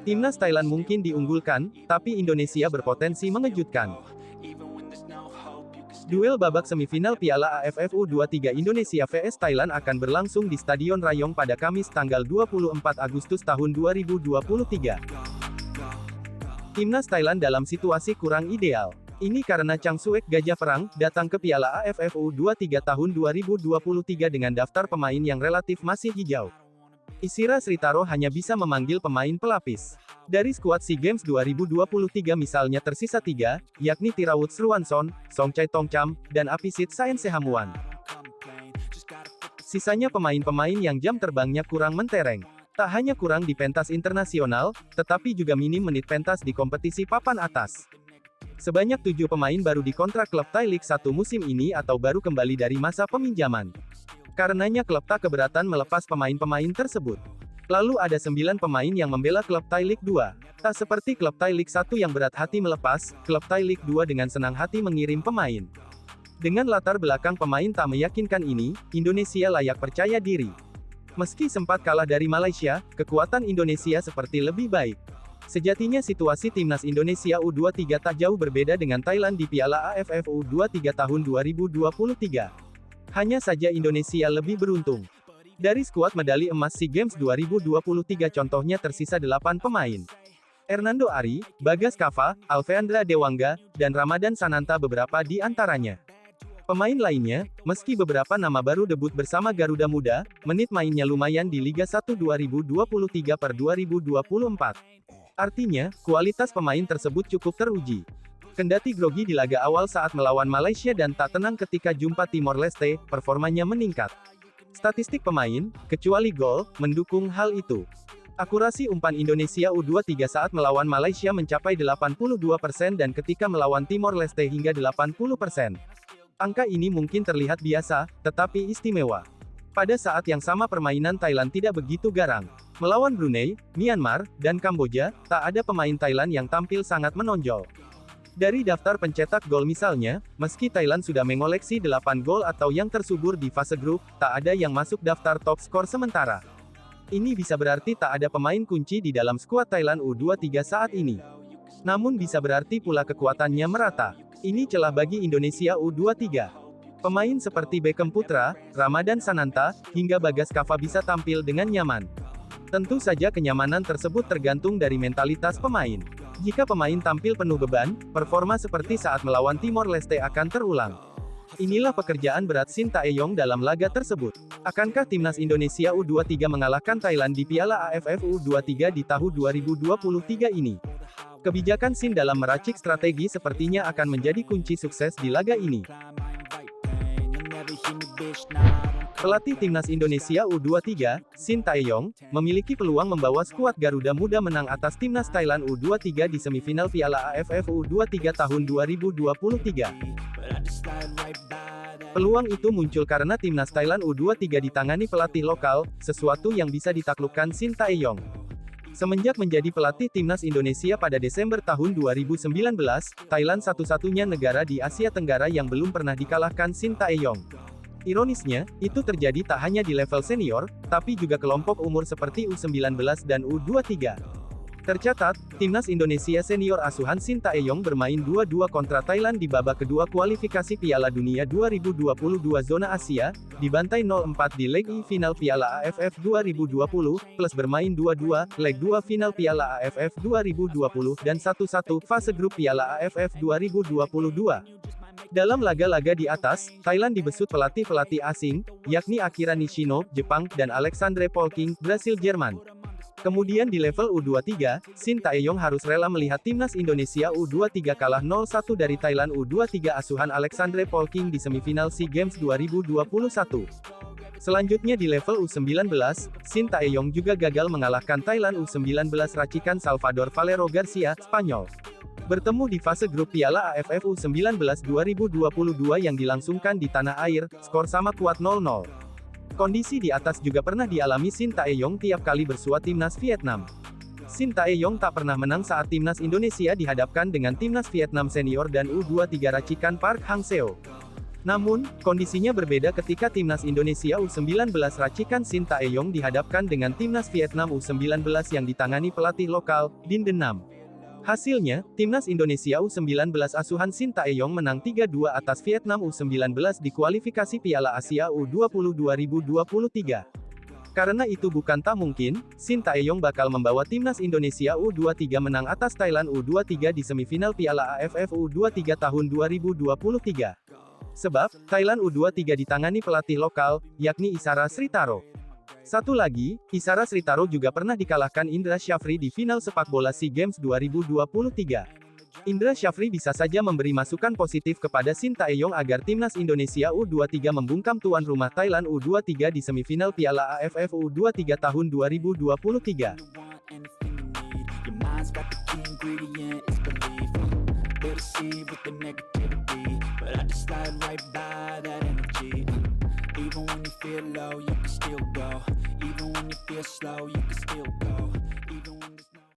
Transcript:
Timnas Thailand mungkin diunggulkan, tapi Indonesia berpotensi mengejutkan. Duel babak semifinal Piala AFF U23 Indonesia vs Thailand akan berlangsung di Stadion Rayong pada Kamis tanggal 24 Agustus tahun 2023. Timnas Thailand dalam situasi kurang ideal. Ini karena Chang Suek Gajah Perang datang ke Piala AFF U23 tahun 2023 dengan daftar pemain yang relatif masih hijau. Isira Sritaro hanya bisa memanggil pemain pelapis. Dari skuad SEA Games 2023 misalnya tersisa 3, yakni Tirawut Sruanson, Songchai Tongcham, dan Apisit Saensehamuan. Sisanya pemain-pemain yang jam terbangnya kurang mentereng. Tak hanya kurang di pentas internasional, tetapi juga minim menit pentas di kompetisi papan atas. Sebanyak 7 pemain baru dikontrak klub Thai League 1 musim ini atau baru kembali dari masa peminjaman. Karenanya klub tak keberatan melepas pemain-pemain tersebut. Lalu ada 9 pemain yang membela klub Thai League 2. Tak seperti klub Thai League 1 yang berat hati melepas, klub Thai League 2 dengan senang hati mengirim pemain. Dengan latar belakang pemain tak meyakinkan ini, Indonesia layak percaya diri. Meski sempat kalah dari Malaysia, kekuatan Indonesia seperti lebih baik. Sejatinya situasi Timnas Indonesia U23 tak jauh berbeda dengan Thailand di Piala AFF U23 tahun 2023. Hanya saja Indonesia lebih beruntung. Dari skuad medali emas SEA Games 2023 contohnya tersisa 8 pemain. Hernando Ari, Bagas Kava, Alveandra Dewangga, dan Ramadan Sananta beberapa di antaranya. Pemain lainnya, meski beberapa nama baru debut bersama Garuda Muda, menit mainnya lumayan di Liga 1 2023/2024. Artinya, kualitas pemain tersebut cukup teruji. Kendati grogi di laga awal saat melawan Malaysia dan tak tenang ketika jumpa Timor Leste, performanya meningkat. Statistik pemain, kecuali gol, mendukung hal itu. Akurasi umpan Indonesia U23 saat melawan Malaysia mencapai 82% dan ketika melawan Timor Leste hingga 80%. Angka ini mungkin terlihat biasa, tetapi istimewa. Pada saat yang sama permainan Thailand tidak begitu garang. Melawan Brunei, Myanmar, dan Kamboja, tak ada pemain Thailand yang tampil sangat menonjol. Dari daftar pencetak gol misalnya, meski Thailand sudah mengoleksi 8 gol atau yang tersubur di fase grup, tak ada yang masuk daftar top skor sementara. Ini bisa berarti tak ada pemain kunci di dalam skuad Thailand U23 saat ini. Namun bisa berarti pula kekuatannya merata. Ini celah bagi Indonesia U23. Pemain seperti Beckham Putra, Ramadan Sananta, hingga Bagas Kava bisa tampil dengan nyaman. Tentu saja kenyamanan tersebut tergantung dari mentalitas pemain. Jika pemain tampil penuh beban, performa seperti saat melawan Timor Leste akan terulang. Inilah pekerjaan berat Shin Tae-yong dalam laga tersebut. Akankah Timnas Indonesia U23 mengalahkan Thailand di Piala AFF U23 di tahun 2023 ini? Kebijakan Shin dalam meracik strategi sepertinya akan menjadi kunci sukses di laga ini. Pelatih Timnas Indonesia U23, Shin Tae-yong, memiliki peluang membawa skuad Garuda Muda menang atas Timnas Thailand U23 di semifinal Piala AFF U23 tahun 2023. Peluang itu muncul karena Timnas Thailand U23 ditangani pelatih lokal, sesuatu yang bisa ditaklukkan Shin Tae-yong. Semenjak menjadi pelatih Timnas Indonesia pada Desember tahun 2019, Thailand satu-satunya negara di Asia Tenggara yang belum pernah dikalahkan Shin Tae-yong. Ironisnya, itu terjadi tak hanya di level senior, tapi juga kelompok umur seperti U19 dan U23. Tercatat, Timnas Indonesia senior asuhan Shin Tae-yong bermain 2-2 kontra Thailand di babak kedua kualifikasi Piala Dunia 2022 zona Asia, dibantai 0-4 di leg E final Piala AFF 2020, plus bermain 2-2, leg 2 final Piala AFF 2020 dan 1-1 fase grup Piala AFF 2022. Dalam laga-laga di atas, Thailand dibesut pelatih-pelatih asing, yakni Akira Nishino, Jepang, dan Alexandre Polking, Brasil-Jerman. Kemudian di level U23, Shin Tae-yong harus rela melihat Timnas Indonesia U23 kalah 0-1 dari Thailand U23 asuhan Alexandre Polking di semifinal SEA Games 2021. Selanjutnya di level U19, Shin Tae-yong juga gagal mengalahkan Thailand U19 racikan Salvador Valero Garcia, Spanyol. Bertemu di fase grup Piala AFF U19 2022 yang dilangsungkan di tanah air, skor sama kuat 0-0. Kondisi di atas juga pernah dialami Shin Tae-yong tiap kali bersua timnas Vietnam. Shin Tae-yong tak pernah menang saat timnas Indonesia dihadapkan dengan timnas Vietnam senior dan U23 racikan Park Hang-seo. Namun, kondisinya berbeda ketika timnas Indonesia U19 racikan Shin Tae-yong dihadapkan dengan timnas Vietnam U19 yang ditangani pelatih lokal, Din Denam. Hasilnya, timnas Indonesia U19 asuhan Shin Tae-yong menang 3-2 atas Vietnam U19 di kualifikasi Piala Asia U20 2023. Karena itu bukan tak mungkin, Shin Tae-yong bakal membawa timnas Indonesia U23 menang atas Thailand U23 di semifinal Piala AFF U23 tahun 2023. Sebab, Thailand U23 ditangani pelatih lokal, yakni Isara Sritaro. Satu lagi, Isara Sritaro juga pernah dikalahkan Indra Syafri di final sepak bola SEA Games 2023. Indra Syafri bisa saja memberi masukan positif kepada Shin Tae-yong agar timnas Indonesia U23 membungkam tuan rumah Thailand U23 di semifinal Piala AFF U23 tahun 2023. But I just slide right by that energy. Even when you feel low, you can still go. Even when you feel slow, you can still go.